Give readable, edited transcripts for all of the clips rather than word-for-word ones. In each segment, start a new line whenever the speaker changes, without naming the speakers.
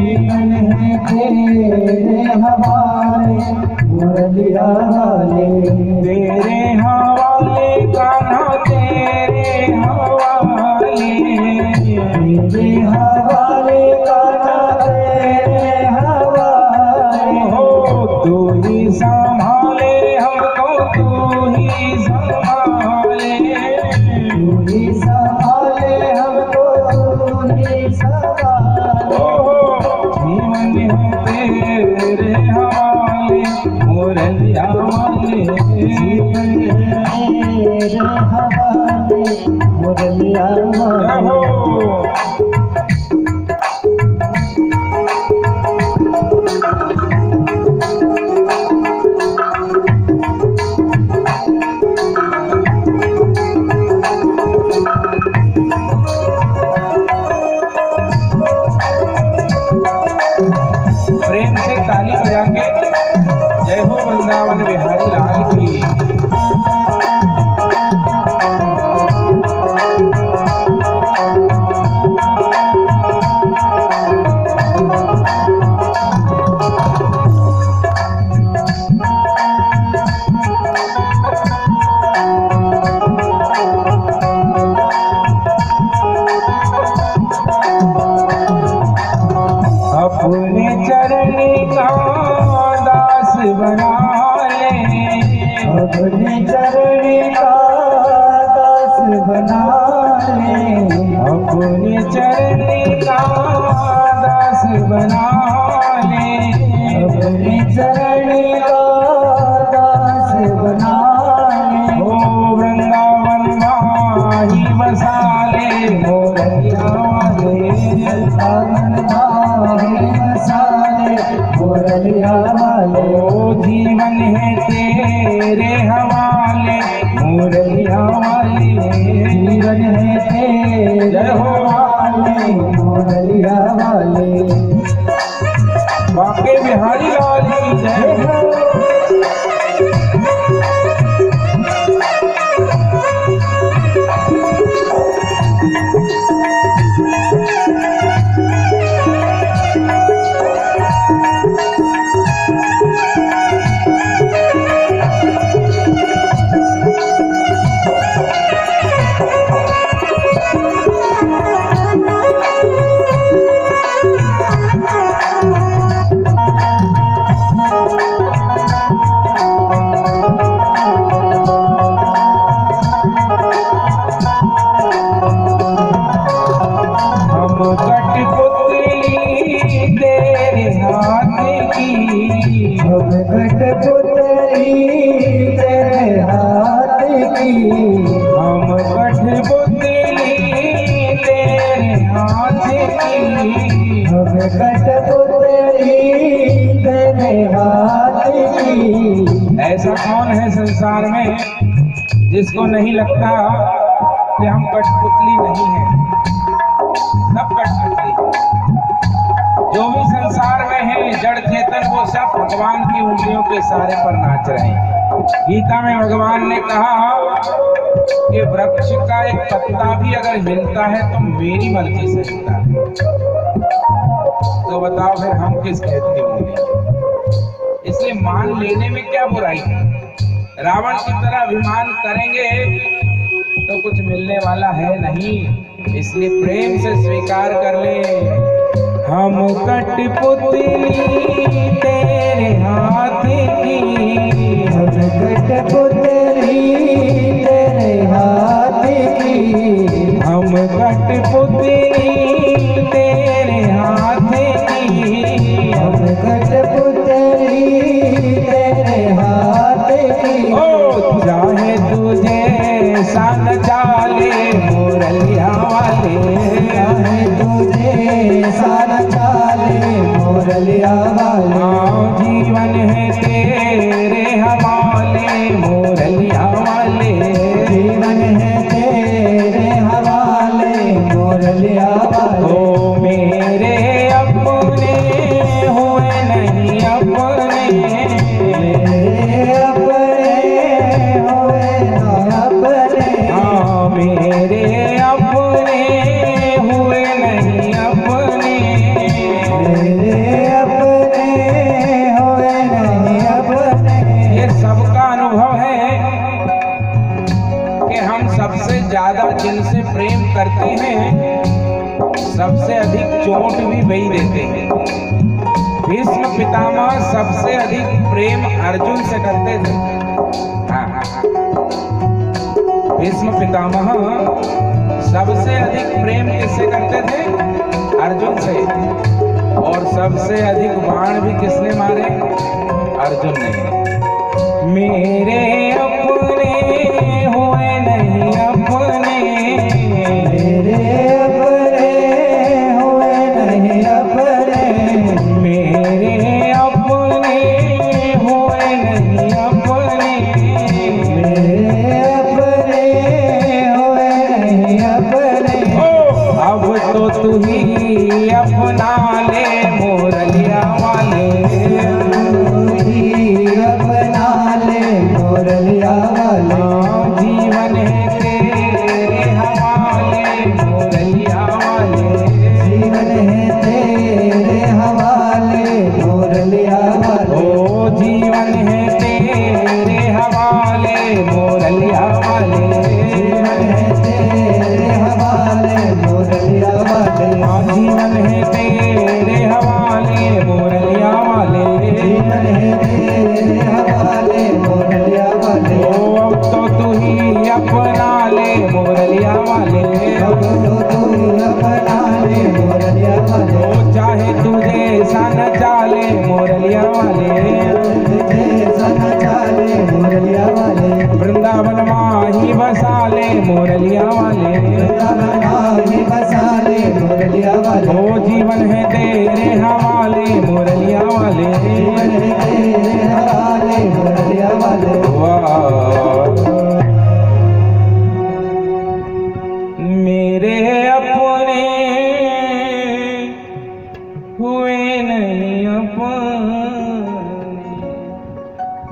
जीवन है तेरे हवाले मुरलिया वाले,
तेरे हवाले कान्हा तेरे हवाले,
तेरे हवाले कान्हा तेरे हवाले,
हो तू ही संभाले हमको, तू ही संभाले,
तू ही संभाले हमको, तू ही संभाले।
जीवन है तेरे हवाले मुरलिया वाले,
जीवन है तेरे हवाले मुरलिया वाले।
प्रेम से ताली बजा के जय हो वृंदावन बिहारी लाल की। अपने चरण का दास बना ले,
अपने चरण का दास बना ले,
अपने चरण का दास बना ले,
अपने चरण का दास बना ले।
ओ वृंदावन माही बसा ले मोरलिया वाले,
सावन माही मसाले मुरलिया वाले,
ओ जीवन है तेरे हवाले मुरलिया वाले,
जीवन है तेरे हवाले मुरलिया वाले।
बाके बिहारी लाल की जय हो।
कठपुतली तेरे हाथ की,
हम कठपुतली तेरे हाथ की,
हम कठपुतली तेरे हाथ की।
ऐसा कौन है संसार में जिसको नहीं लगता कि हम कठपुतली नहीं हैं? सब कठपुतली, जो भी संसार में है जड़ चेतन, वो सब भगवान की उंगलियों के इशारे पर नाच रहे हैं। गीता में भगवान ने कहा कि वृक्ष का एक पत्ता भी अगर हिलता है तो मेरी मर्जी से हिलता है। तो बताओ फिर हम किस खेत की उंगली? इसलिए मान लेने में क्या बुराई है? रावण की तरह अभिमान करेंगे तो कुछ मिलने वाला है नहीं, इसलिए प्रेम से स्वीकार कर ले। हम कठपुतली तेरे हाथ की,
हम कठपुतली तेरे हाथ की,
हम कठपुतली तेरे हाथ की,
हम कठपुतली तेरे हाथ की।
ओ चाहे तुझे सन चाले मुरलिया वाले,
चाहे तुझे सारा चाले मुरलिया वाले,
जीवन है तेरे हवाले मुरलिया वाले,
जीवन है तेरे हवाले मुरलिया वाले।
ओ मेरे अपने हुए नहीं अपने,
मेरे अपने हुए ना अपने,
हाँ मेरे अपने हुए नहीं अपने,
मेरे अपने हुए नहीं अपने।
ये सबका अनुभव है कि हम सबसे ज्यादा जिनसे प्रेम करते हैं सबसे अधिक चोट भी वही देते हैं। भीष्म पितामह सबसे अधिक प्रेम अर्जुन से करते थे। हाँ, भीष्म पितामह सबसे अधिक प्रेम किससे करते थे? अर्जुन से। और सबसे अधिक बाण भी किसने मारे? अर्जुन ने। मेरे अपने हुए नहीं अपने,
मेरे अपने हुए नहीं अपने,
मेरे अपने हुए नहीं अपने,
मेरे अपने हुए नहीं अपने।
ओ अब तो तू ही अपना ले मोरलिया वाले,
तू ही अपना ले मोरलिया वाले।
जीवन है तेरे हवाले मोरलिया वाले,
जीवन है तेरे हवाले मोरलिया वाले।
ओ जीवन है तेरे हवाले मोरलिया वाले,
जीवन है तेरे हवाले मोरलिया वाले।
जीवन है तेरे हवाले मोरलिया वाले,
जीवन है तेरे हवाले मोरलिया वाले।
ओ अब तो तू ही अपना ले मोरलिया वाले,
अब तो तू अपना ले मोरलिया वाले।
ओ चाहे तुझे सन चाले मोरलिया वाले,
तुझे सन चाले मोरलिया वाले।
वृंदावन माही बसा ले मोरलिया वाले,
वृंदावन माही बसा ले मोरलिया वाले।
ओ जीवन है तेरे हवाले मोरलिया वाले,
जीवन है तेरे हवाले मोरलिया वाले।
वाह मेरे अपने हुए नहीं अपने।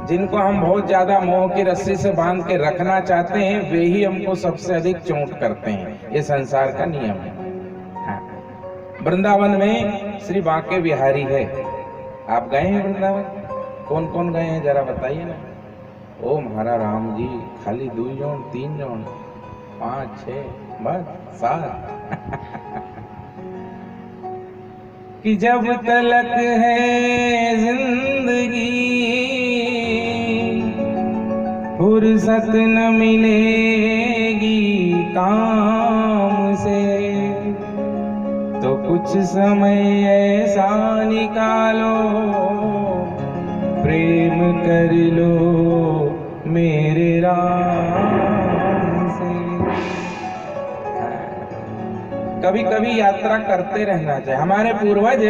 जिनको हम बहुत ज्यादा मोह की रस्सी से बांध के रखना चाहते हैं वे ही हमको सबसे अधिक चोट करते हैं। ये संसार का नियम है। हाँ। वृंदावन में श्री बांके बिहारी है। आप गए हैं वृंदावन? कौन कौन गए हैं जरा बताइए ना। ओ महारा राम जी, खाली 2 जन 3 जन 5 6 बस 7 कि जब तलक है जिंदगी फुर्सत न मिलेगी काम से, तो कुछ समय ऐसा निकालो प्रेम कर लो मेरे राम से। कभी कभी यात्रा करते रहना चाहिए। हमारे पूर्वज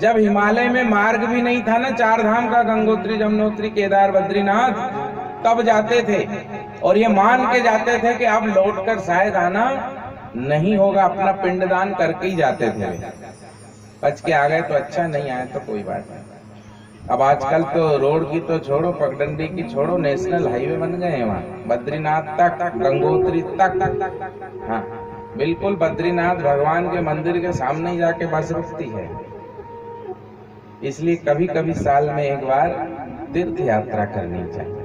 जब हिमालय में मार्ग भी नहीं था ना, 4 धाम का गंगोत्री जमुनोत्री केदार बद्रीनाथ, तब जाते थे और ये मान के जाते थे कि अब लौटकर शायद आना नहीं होगा, अपना पिंडदान करके ही जाते थे। बच के आ गए तो अच्छा, नहीं आए तो कोई बात नहीं। अब आजकल तो रोड की तो छोड़ो, पगडंडी की छोड़ो, नेशनल हाईवे बन गए हैं वहाँ, बद्रीनाथ तक, गंगोत्री तक। हाँ बिल्कुल, बद्रीनाथ भगवान के मंदिर के सामने ही जाके बस रुकती है। इसलिए कभी कभी साल में एक बार तीर्थ यात्रा करनी चाहिए।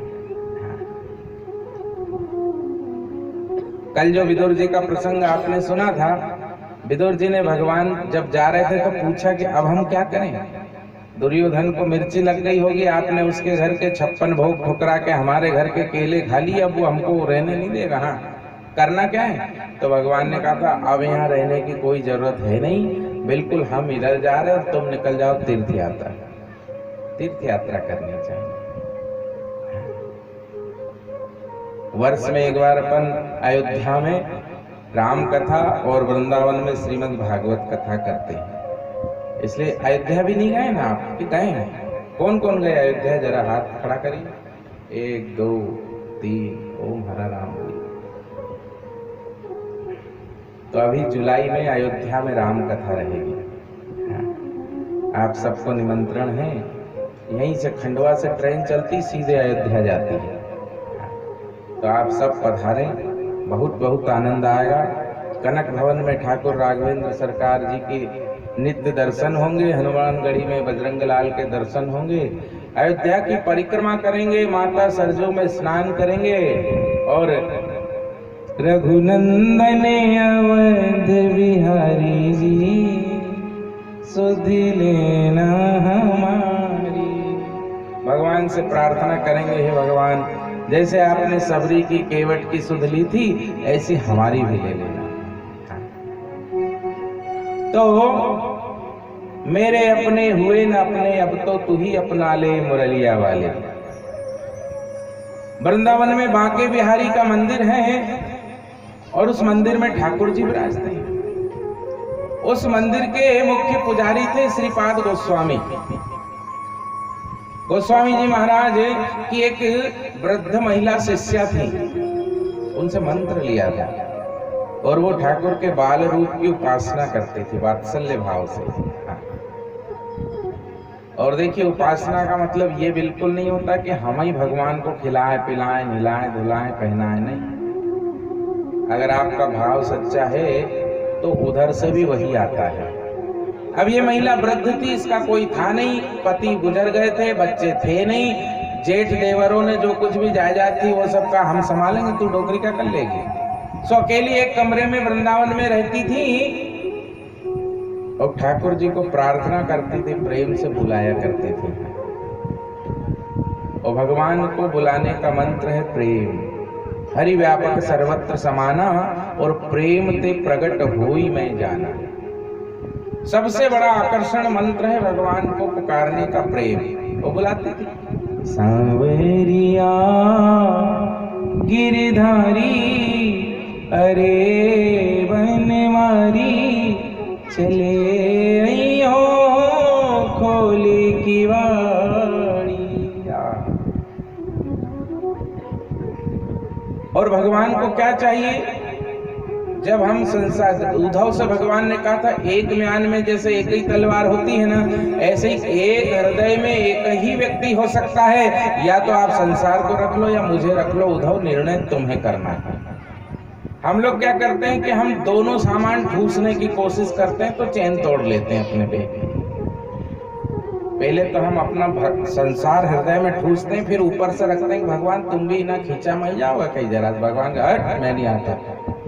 कल जो विदुर जी का प्रसंग आपने सुना था, विदुर जी ने भगवान जब जा रहे थे तो पूछा कि अब हम क्या करें। दुर्योधन को मिर्ची लग गई होगी, आपने उसके घर के 56 भोग ठुकरा के हमारे घर के केले खा लिए, अब वो हमको रहने नहीं देगा। हाँ, करना क्या है? तो भगवान ने कहा था अब यहाँ रहने की कोई जरूरत है नहीं, बिल्कुल हम इधर जा रहे हैं और तुम निकल जाओ तीर्थ यात्रा। तीर्थ यात्रा करनी चाहिए। वर्ष में एक बार अपन अयोध्या में राम कथा और वृंदावन में श्रीमद् भागवत कथा करते हैं। इसलिए अयोध्या भी नहीं गए ना आप? कि गए हैं? कौन कौन गए अयोध्या? जरा हाथ खड़ा करिए। 1 2 3 ओम हरा राम। तो अभी जुलाई में अयोध्या में राम कथा रहेगी। आप सबको निमंत्रण है। यहीं से खंडवा से ट्रेन चलती सीधे अयोध्या जाती है। तो आप सब पधारें, बहुत बहुत आनंद आएगा। कनक भवन में ठाकुर राघवेंद्र सरकार जी की नित्य दर्शन होंगे, हनुमानगढ़ी में बजरंग लाल के दर्शन होंगे, अयोध्या की परिक्रमा करेंगे, माता सरजू में स्नान करेंगे और रघुनंदन अवध बिहारी जी सुध लेना हमारी। भगवान से प्रार्थना करेंगे, हे भगवान जैसे आपने सबरी की केवट की सुध ली थी ऐसी हमारी भी ले लेना। तो मेरे अपने हुए न अपने, अब तो तू ही अपना ले मुरलिया वाले। वृंदावन में बांके बिहारी का मंदिर है और उस मंदिर में ठाकुर जी विराजते हैं। उस मंदिर के मुख्य पुजारी थे श्रीपाद गोस्वामी। गोस्वामी जी महाराज की एक वृद्ध महिला शिष्या थी, उनसे मंत्र लिया था और वो ठाकुर के बाल रूप की उपासना करते थे वात्सल्य भाव से। और देखिए, उपासना का मतलब ये बिल्कुल नहीं होता कि हम ही भगवान को खिलाएं पिलाएं निलाएं धुलाएं पहनाएं, नहीं। अगर आपका भाव सच्चा है तो उधर से भी वही आता है। अब ये महिला वृद्ध थी, इसका कोई था नहीं, पति गुजर गए थे, बच्चे थे नहीं, जेठ देवरों ने जो कुछ भी जायदाद थी वो सब का हम संभालेंगे, तू डोकरी का कर लेगी। सो अकेली एक कमरे में वृंदावन में रहती थी और ठाकुर जी को प्रार्थना करती थी, प्रेम से बुलाया करते थे। और भगवान को बुलाने का मंत्र है प्रेम। हरि व्यापक सर्वत्र समाना और प्रेम ते प्रगट होई मैं जाना। सबसे बड़ा आकर्षण मंत्र है भगवान को पुकारने का प्रेम। वो बुलाती थी, सांवरिया गिरधारी अरे बनवारी चले अइयो खोले की वाड़ी। और भगवान को क्या चाहिए? जब हम संसार, उद्धव से भगवान ने कहा था एक म्यान में जैसे एक ही तलवार होती है ना, ऐसे ही एक हृदय में एक ही व्यक्ति हो सकता है। या तो आप संसार को रख लो या मुझे रख लो, उद्धव निर्णय तुम्हें करना है। हम लोग क्या करते हैं कि हम दोनों सामान ठूसने की कोशिश करते हैं तो चैन तोड़ लेते हैं अपने पे। पहले तो हम अपना संसार हृदय में ठूसते हैं, फिर ऊपर से रखते हैं भगवान तुम भी ना खींचा मई जाओगा कहीं जरा। भगवान का हट मैं नहीं आता,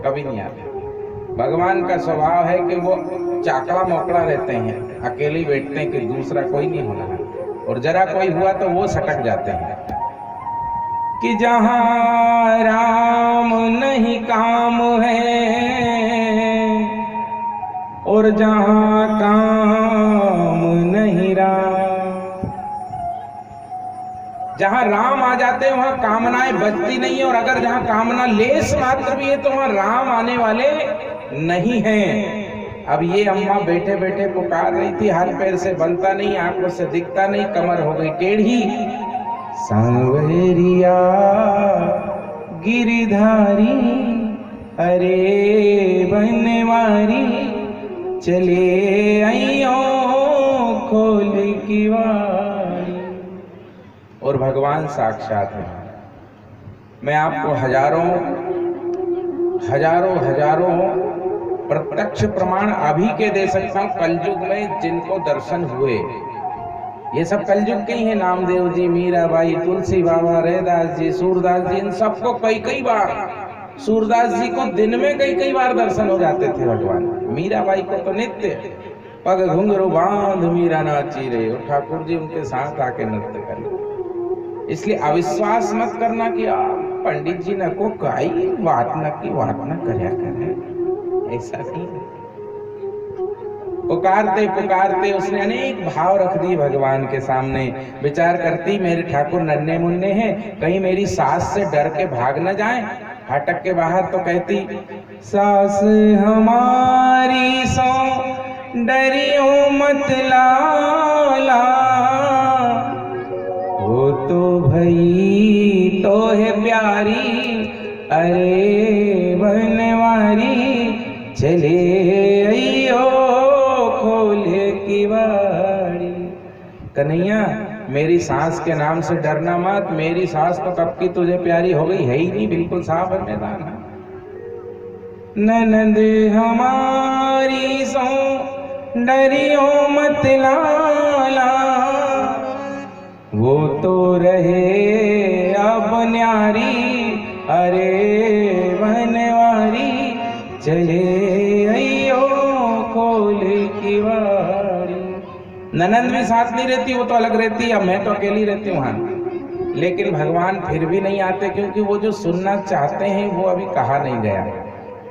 कभी नहीं आता। भगवान का स्वभाव है कि वो चाकड़ा मोकड़ा रहते हैं, अकेले बैठते हैं कि दूसरा कोई नहीं होना है, और जरा कोई हुआ तो वो सटक जाते हैं कि जहां राम नहीं काम है और जहां काम नहीं राम। जहां राम आ जाते हैं वहां कामनाएं बचती नहीं है, और अगर जहां कामना लेस मात्र भी है तो वहां राम आने वाले नहीं हैं। अब ये अम्मा बैठे बैठे पुकार रही थी, हाथ पैर से बनता नहीं, आंखों से दिखता नहीं, कमर हो गई टेढ़ी। सांवरिया गिरधारी अरे बनवारी चले अइयो खोल की वारी। और भगवान साक्षात है। मैं आपको हजारों प्रत्यक्ष प्रमाण अभी के दे सकता हूं कलयुग में जिनको दर्शन हुए। ये सब कलयुग के ही हैं, नामदेव जी, मीराबाई, तुलसी बाबा, रैदास जी, सूरदास जी, इन सबको कई बार, सूरदास जी को दिन में कई बार दर्शन हो जाते थे भगवान। मीराबाई को तो नित्य पग घुंघरू बांध मीरा नाची रहे, और ठाकुर जी उनके साथ आके नृत्य कर। इसलिए अविश्वास मत करना कि पंडित जी न को काई बात न करया करे, ऐसा नहीं। पुकारते पुकारते उसने अनेक भाव रख दिए भगवान के सामने। विचार करती मेरे ठाकुर नन्हे मुन्ने हैं, कहीं मेरी सास से डर के भाग न जाएं। फाटक के बाहर तो कहती, सास हमारी सो डरियो मत लाला, वो तो भई तो है प्यारी अरे बनवारी चले अइयो खोले की वाड़ी। कन्हैया मेरी सास के नाम से डरना मत, मेरी सास तो कब की तुझे प्यारी हो गई है ही नहीं, बिल्कुल साफ है मैदान। ननद हमारी सो डरियो मत लाला, वो तो रहे अब न्यारी, अरे बनवारी, चले अयो खोल की वारी। ननंद भी साथ नहीं रहती, वो तो अलग रहती, अब मैं तो अकेली रहती हूँ वहाँ। लेकिन भगवान फिर भी नहीं आते, क्योंकि वो जो सुनना चाहते हैं वो अभी कहा नहीं गया।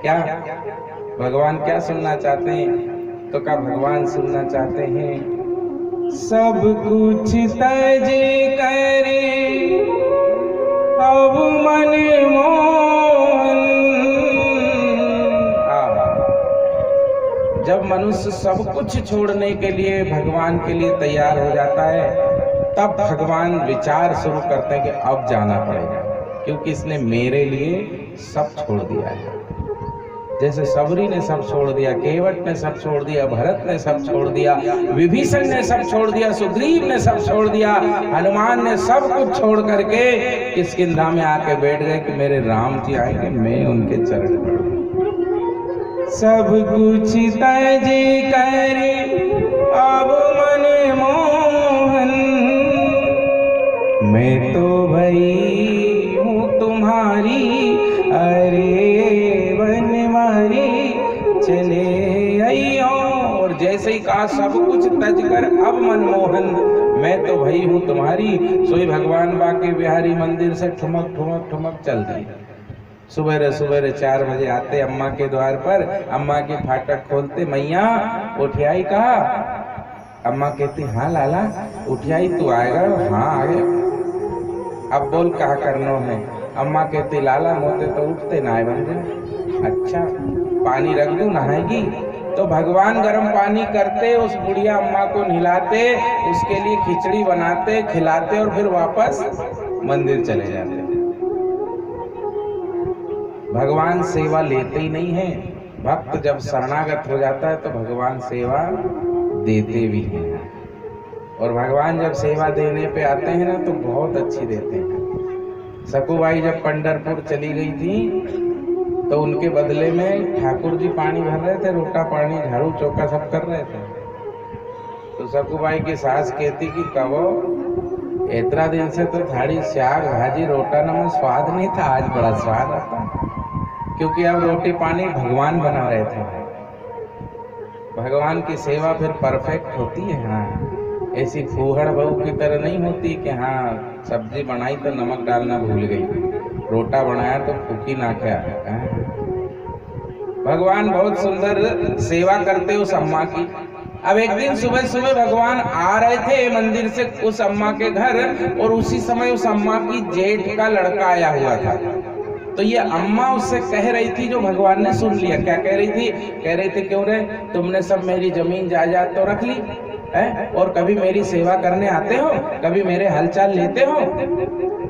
क्या भगवान क्या सुनना चाहते हैं? तो क्या भगवान सुनना चाहते हैं, सब कुछ तजे करे अब मन मोहन। जब मनुष्य सब कुछ छोड़ने के लिए भगवान के लिए तैयार हो जाता है, तब भगवान विचार शुरू करते हैं कि अब जाना पड़ेगा, क्योंकि इसने मेरे लिए सब छोड़ दिया है। जैसे सबरी ने सब छोड़ दिया, केवट ने सब छोड़ दिया, भरत ने सब छोड़ दिया, विभीषण ने सब छोड़ दिया, सुग्रीव ने सब छोड़ दिया, हनुमान ने सब कुछ छोड़ करके किष्किंधा में आके बैठ गए कि मेरे राम जी आएंगे, मैं उनके चरण पड़ूं। सब कुछ तजे करे अब मन मोहन, मैं तो भई हूँ तुम्हारी, अरे बनवारी, चले अयो। और जैसे ही कहा सब कुछ तज कर अब मनमोहन, मैं तो भई हूँ तुम्हारी, सोई भगवान बाके बिहारी मंदिर से ठुमक ठुमक ठुमक चल दी। सुबह 4 बजे आते अम्मा के द्वार पर, अम्मा के फाटक खोलते, मैया उठियाई कहा? अम्मा कहती हाँ लाला उठियाई तू आएगा? हाँ आ गया। अब बोल कहा करनो है? अम्मा कहती लाला मोते तो उठते नहाए बन। अच्छा पानी रख दूं, नहाएगी? तो भगवान गर्म पानी करते, उस बुढ़िया अम्मा को नहलाते, उसके लिए खिचड़ी बनाते, खिलाते और फिर वापस मंदिर चले जाते। भगवान सेवा लेते ही नहीं है। भक्त जब शरणागत हो जाता है तो भगवान सेवा देते भी हैं, और भगवान जब सेवा देने पे आते हैं ना तो बहुत अच्छी देते हैं। सकुबाई जब पंढरपुर चली गई थी तो उनके बदले में ठाकुर जी पानी भर रहे थे, रोटा पानी झाड़ू चौका सब कर रहे थे। तो सकुबाई की सास कहती कि कहो इतना दिन से तो थाड़ी साग भाजी रोटा नमक स्वाद नहीं था, आज बड़ा स्वाद आता, क्योंकि अब रोटी पानी भगवान बना रहे थे। भगवान की सेवा फिर परफेक्ट होती है। हाँ ऐसी फूहड़ बहू की तरह नहीं होती कि हाँ सब्जी बनाई तो नमक डालना भूल गई, रोटा बनाया तो फूकी ना क्या। भगवान बहुत सुंदर सेवा करते उस अम्मा की। अब एक दिन सुबह सुबह भगवान आ रहे थे मंदिर से उस अम्मा के घर, और उसी समय उस अम्मा की जेठ का लड़का आया हुआ था। तो ये अम्मा उससे कह रही थी, जो भगवान ने सुन लिया। क्या कह रही थी? कह रही थी क्यों रे तुमने सब मेरी जमीन जायदाद तो रख ली है, और कभी मेरी सेवा करने आते हो, कभी मेरे हालचाल लेते हो,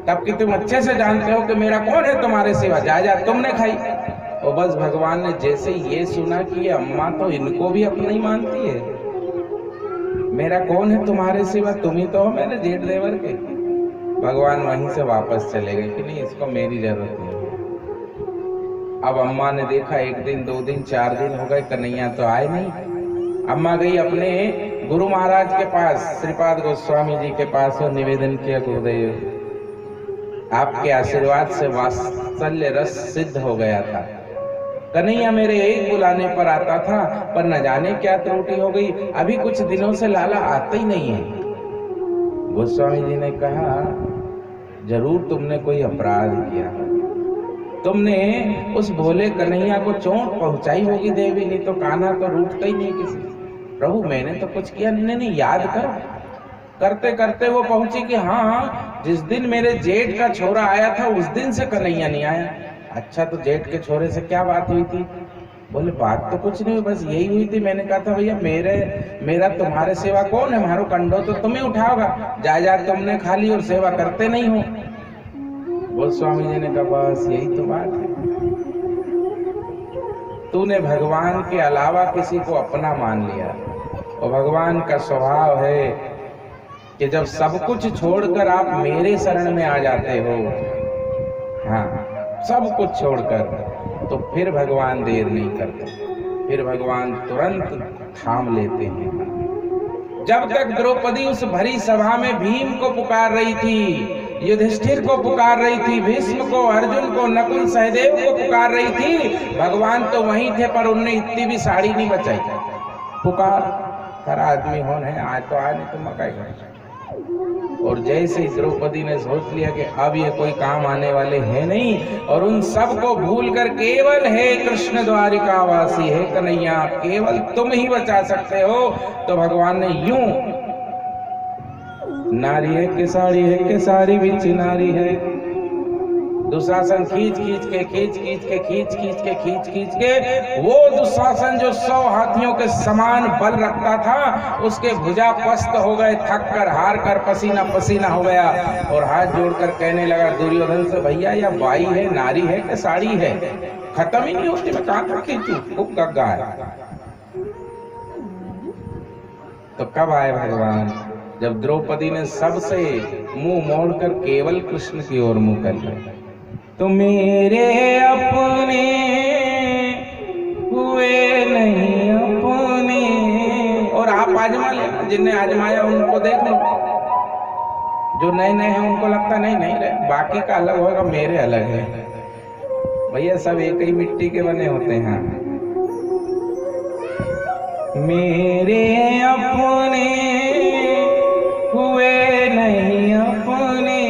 तब कि तुम अच्छे से जानते हो कि मेरा कौन है तुम्हारे सेवा, जायदाद तुमने खाई। और बस भगवान ने जैसे ये सुना कि ये अम्मा तो इनको भी अपना ही मानती है, मेरा कौन है तुम्हारे सिवा, तुम ही तो हो मेरे जेठ देवर के। भगवान वहीं से वापस चले गए कि नहीं इसको मेरी जरूरत नहीं है। अब अम्मा ने देखा 1 दिन 2 दिन 4 दिन हो गए, कन्हैया तो आए नहीं। अम्मा गई अपने गुरु महाराज के पास, श्रीपाद गोस्वामी जी के पास, और निवेदन किया गुरुदेव आपके आशीर्वाद से वात्सल्य रस सिद्ध हो गया था, कन्हैया मेरे एक बुलाने पर आता था, पर न जाने क्या त्रुटि हो गई, अभी कुछ दिनों से लाला आता ही नहीं है। गोस्वामी जी ने कहा जरूर तुमने कोई अपराध किया, तुमने उस भोले कन्हैया को चोट पहुंचाई होगी देवी, नहीं तो कान्हा तो रूठता ही नहीं किसी। प्रभु मैंने तो कुछ किया नहीं, याद करो। करते करते वो पहुंची कि हाँ जिस दिन मेरे जेठ का छोरा आया था उस दिन से कन्हैया नहीं आया। अच्छा तो जेठ के छोरे से क्या बात हुई थी? बोले बात तो कुछ नहीं हुई, बस यही हुई थी, मैंने कहा था भैया मेरा तुम्हारे सेवा कौन है, मारो कंडो तो तुम्हें उठाओगा, जायदाद तुमने खा ली और सेवा करते नहीं हो। गोस्वामी जी ने कहा बस यही तो बात है, तूने भगवान के अलावा किसी को अपना मान लिया। और भगवान का स्वभाव है कि जब सब कुछ छोड़कर आप मेरे शरण में आ जाते हो, हाँ सब कुछ छोड़कर, तो फिर भगवान देर नहीं करते। फिर भगवान तुरंत थाम लेते हैं। जब तक द्रौपदी उस भरी सभा में भीम को पुकार रही थी, युधिष्ठिर को पुकार रही थी, भीष्म को, अर्जुन को, नकुल सहदेव को पुकार रही थी, भगवान तो वहीं थे पर उनने इतनी भी साड़ी नहीं बचाई। पुकार हर आदमी होन है, आज तो आज नहीं तो मकाई। और जैसे ही द्रौपदी ने सोच लिया कि अब ये कोई काम आने वाले हैं नहीं, और उन सब को भूल कर केवल हे कृष्ण द्वारिकावासी, हे कन्हैया केवल तुम ही बचा सकते हो, तो भगवान ने यूं, नारी है के साड़ी बिच नारी है, दुशासन खींच खींच के वो दुशासन जो 100 हाथियों के समान बल रखता था, उसके भुजा पस्त हो गए, थक कर हार कर पसीना पसीना हो गया, और हाथ जोड़कर कहने लगा दुर्योधन से, भैया या बाई है, नारी है कि साड़ी है, खत्म ही नहीं होती, मैं कहां तक खींचूं, खूब गग्गा है। तो कब आए भगवान? जब द्रौपदी ने सबसे मुंह मोड़कर केवल कृष्ण की ओर मुंह कर लिया। तो मेरे अपने हुए नहीं अपने, और आप आजमा लेना, जिनने आजमाया उनको देख लो, जो नए नए हैं उनको लगता नहीं रहे, बाकी का अलग होगा, मेरे अलग है। भैया सब एक ही मिट्टी के बने होते हैं। मेरे अपने हुए नहीं अपने,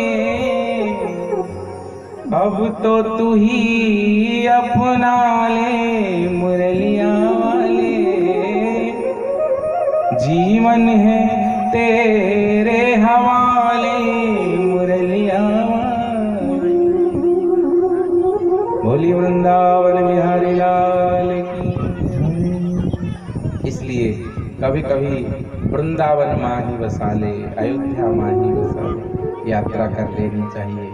अब तो तू ही अपना ले मुरलिया वाले, जीवन है तेरे हवाले मुरलिया वाले। बोली वृंदावन बिहारी लाल की। इसलिए कभी कभी वृंदावन माँ ही बसा ले, अयोध्या माँ ही बसा ले, यात्रा कर लेनी चाहिए।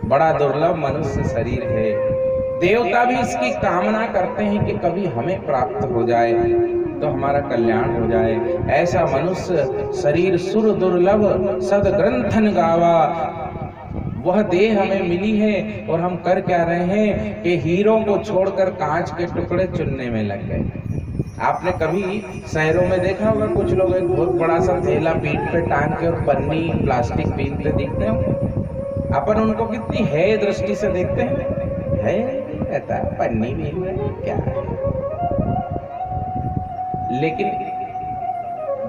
बड़ा दुर्लभ मनुष्य शरीर है, देवता भी इसकी कामना करते हैं कि कभी हमें प्राप्त हो जाए तो हमारा कल्याण हो जाए। ऐसा मनुष्य शरीर सुर दुर्लभ सद ग्रंथन गावा, वह देह हमें मिली है और हम कर क्या रहे हैं कि हीरों को छोड़कर कांच के टुकड़े चुनने में लग गए। आपने कभी शहरों में देखा होगा, कुछ लोग एक बहुत बड़ा सा थैला पीठ पे टांग के और पन्नी प्लास्टिक पीनते दिखते हो। अपन उनको कितनी है दृष्टि से देखते हैं, है कहता है पन्नी भी है क्या है। लेकिन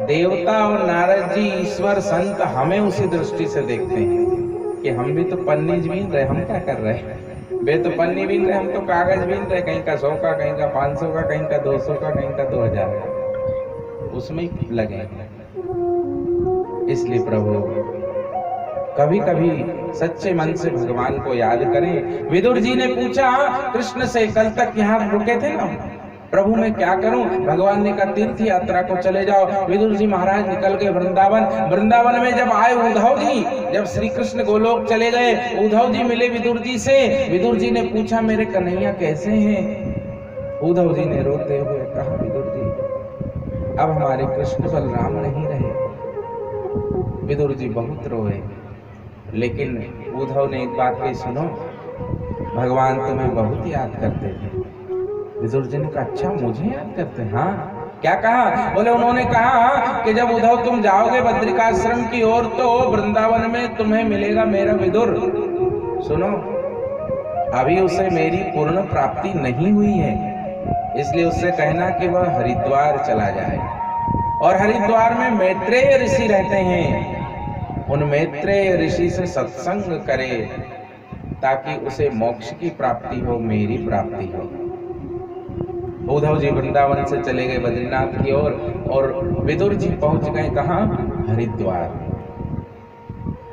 देवता और नारद जी, ईश्वर, संत हमें उसी दृष्टि से देखते हैं कि हम भी तो पन्नी बीन रहे, हम क्या कर रहे हैं, वे तो पन्नी बीन रहे, हम तो कागज बीन रहे, कहीं का 100 का, कहीं का 500 का, कहीं का 200 का, कहीं का 2000 का, उसमें लगे। इसलिए प्रभु कभी कभी सच्चे मन से भगवान को याद करें। विदुर जी ने पूछा कृष्ण से, कल तक यहाँ रुके थे ना, प्रभु मैं क्या करूं? भगवान ने कहा तीर्थ यात्रा को चले जाओ। विदुर जी महाराज निकल गए वृंदावन। वृंदावन में जब आए उद्धव जी, जब श्री कृष्ण गोलोक चले गए, उद्धव जी मिले विदुर जी से। विदुर जी ने पूछा मेरे कन्हैया कैसे हैं? उद्धव जी ने रोते हुए कहा विदुर जी अब हमारे कृष्ण बलराम नहीं रहे। विदुर जी बहुत रोए, लेकिन उद्धव ने एक बात कही, सुनो भगवान तुम्हें बहुत याद करते थे। विदुर जी ने कहा अच्छा मुझे याद करते हैं? हाँ। क्या कहा? बोले उन्होंने कहा कि जब उद्धव तुम जाओगे बद्रिकाश्रम की ओर तो वृंदावन में तुम्हें मिलेगा मेरा विदुर। सुनो अभी उसे मेरी पूर्ण प्राप्ति नहीं हुई है, इसलिए उससे कहना कि वह हरिद्वार चला जाए, और हरिद्वार में मैत्रेय ऋषि रहते हैं, उन मैत्रेय ऋषि से सत्संग करे ताकि उसे मोक्ष की प्राप्ति हो, मेरी प्राप्ति हो। उद्धव जी वृंदावन से चले गए बद्रीनाथ की ओर, और विदुर जी पहुंच गए कहाँ? हरिद्वार।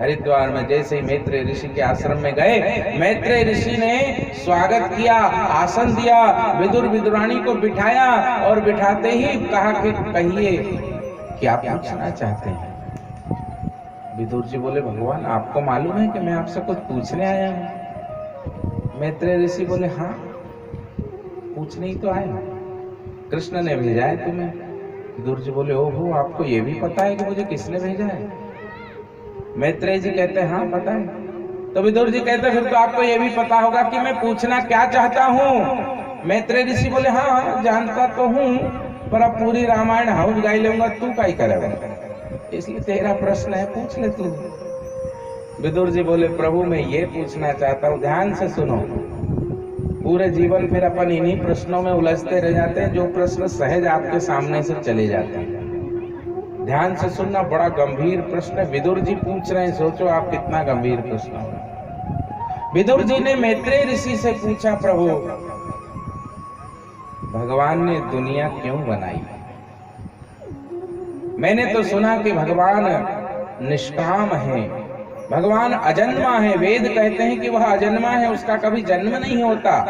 हरिद्वार में जैसे ही मैत्रेय ऋषि के आश्रम में गए, मैत्रेय ऋषि ने स्वागत किया, आसन दिया, विदुर विदुरानी को बिठाया, और बिठाते ही कहा कि कहिए क्या पूछना चाहते हैं? विदुर जी बोले भगवान आपको मालूम है कि मैं आपसे कुछ पूछने आया हूँ। मैत्रेय ऋषि बोले हाँ पूछने ही तो आए, कृष्ण ने भेजा है तुम्हें। विदुर जी बोले ओहो आपको ये भी पता है कि मुझे किसने भेजा है? मैत्रेय जी कहते हैं हाँ पता है। तो विदुर जी कहते हैं फिर तो आपको ये भी पता होगा कि मैं पूछना क्या चाहता हूँ। मैत्रेय ऋषि बोले हाँ जानता तो हूँ, पर अब पूरी रामायण हाउस गाई लूंगा, तू क्या करेगा, इसलिए तेरा प्रश्न है पूछ ले तू। विदुर जी बोले प्रभु मैं ये पूछना चाहता हूँ, ध्यान से सुनो। पूरे जीवन फिर अपन इन्हीं प्रश्नों में उलझते रह जाते हैं, जो प्रश्न सहज आपके सामने से चले जाते हैं। ध्यान से सुनना, बड़ा गंभीर प्रश्न है, विदुर जी पूछ रहे हैं, सोचो आप कितना गंभीर प्रश्न है। विदुर जी ने मैत्रेय ऋषि से पूछा प्रभु भगवान ने दुनिया क्यों बनाई? मैंने तो सुना कि भगवान निष्काम है, भगवान अजन्मा है, वेद कहते हैं कि वह अजन्मा है, उसका कभी जन्म नहीं होता,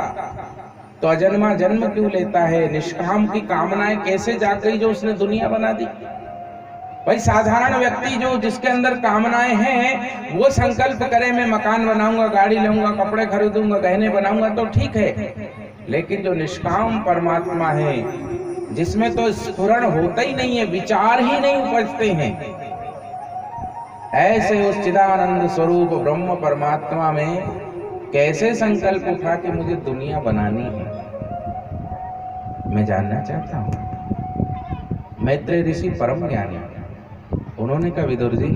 तो अजन्मा जन्म क्यों लेता है? निष्काम की कामनाएं कैसे जाग गई जो उसने दुनिया बना दी? भाई साधारण व्यक्ति जो जिसके अंदर कामनाएं हैं वो संकल्प करे मैं मकान बनाऊंगा, गाड़ी लूंगा, कपड़े खरीदूंगा, गहने बनाऊंगा तो ठीक है, लेकिन जो निष्काम परमात्मा है जिसमें तो स्फुरण होता ही नहीं है, विचार ही नहीं उपजते हैं, ऐसे उस चिदानंद स्वरूप ब्रह्म परमात्मा में कैसे संकल्प उठा कि मुझे दुनिया बनानी है? मैं जानना चाहता हूं। मैत्रेय ऋषि परम ज्ञानी, उन्होंने कहा विदुर जी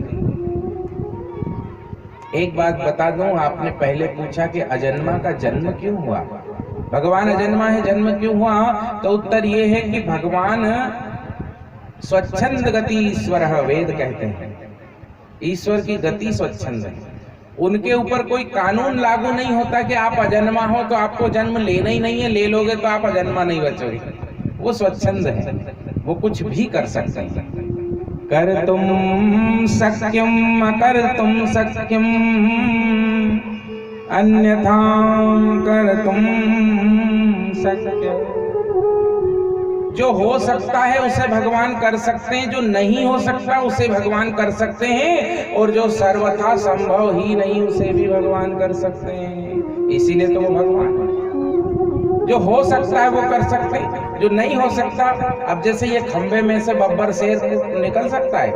एक बात बता दूं, आपने पहले पूछा कि अजन्मा का जन्म क्यों हुआ, भगवान अजन्मा है जन्म क्यों हुआ, तो उत्तर ये है कि भगवान स्वच्छंद गति ईश्वर है, वेद कहते हैं ईश्वर की गति स्वच्छंद है, उनके ऊपर कोई कानून लागू नहीं होता कि आप अजन्मा हो तो आपको जन्म लेना ही नहीं है, ले लोगे तो आप अजन्मा नहीं बचोगे, वो स्वच्छंद है, वो कुछ भी कर सकते हैं। कर तुम शक्यम अकर तुम शक्यम अन्यथा कर तुम शक्य, जो हो सकता है उसे भगवान कर सकते हैं, जो नहीं हो सकता उसे भगवान कर सकते हैं, और जो सर्वथा संभव ही नहीं उसे भी भगवान कर सकते हैं, इसीलिए तो वो भगवान है। जो हो सकता है वो कर सकते हैं, जो नहीं हो सकता, अब जैसे ये खंबे में से बब्बर शेर निकल सकता है,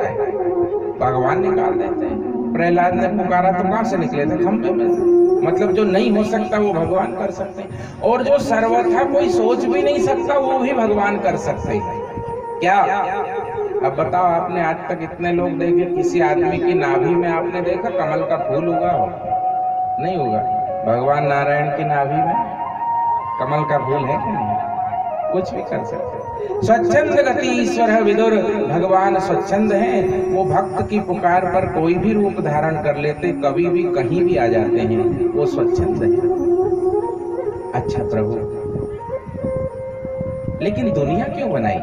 भगवान निकाल देते हैं। प्रहलाद ने पुकारा तो कहां से निकले थे? खंबे में से। मतलब जो नहीं हो सकता वो भगवान कर सकते हैं, और जो सर्वथा कोई सोच भी नहीं सकता वो भी भगवान कर सकते हैं। क्या अब बताओ, आपने आज तक इतने लोग देखे, किसी आदमी की नाभि में आपने देखा कमल का फूल उगा हो? नहीं होगा। भगवान नारायण की नाभि में कमल का फूल है कि नहीं? कुछ भी कर सकते। स्वच्छंद गति ईश्वर है विदुर, भगवान स्वच्छंद हैं, वो भक्त की पुकार पर कोई भी रूप धारण कर लेते, कभी भी कहीं भी आ जाते हैं, वो स्वच्छंद है। अच्छा प्रभु, लेकिन दुनिया क्यों बनाई?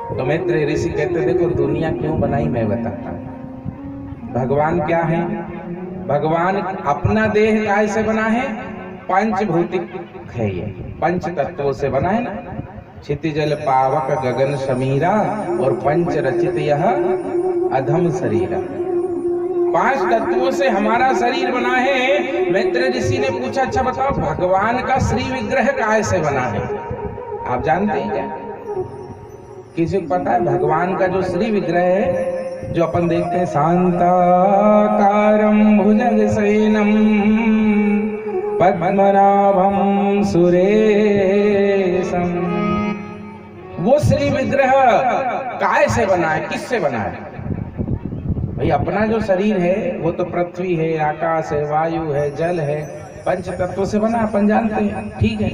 तो मैत्रेय ऋषि कहते देखो दुनिया क्यों बनाई मैं बताता हूं। भगवान क्या है? भगवान अपना देह काय से बना है? पंचभौतिक है, ये पंच तत्वों से बना है ना, क्षितिजल पावक गगन समीरा और पंच रचित यह अधम शरीर, 5 तत्वों से हमारा शरीर बना है। मैत्रेय ऋषि ने पूछा अच्छा बताओ भगवान का श्री विग्रह काय से बना है? आप जानते हैं क्या? किसी को पता है भगवान का जो श्री विग्रह है जो अपन देखते हैं, शांताकारं भुजगशयनं पद्मनाभं सुरेशम, वो श्री विग्रह काय से बना है? किससे बना है? भाई अपना जो शरीर है वो तो पृथ्वी है, आकाश है, वायु है, जल है, पंच तत्वों से बना, अपन जानते हैं, ठीक है।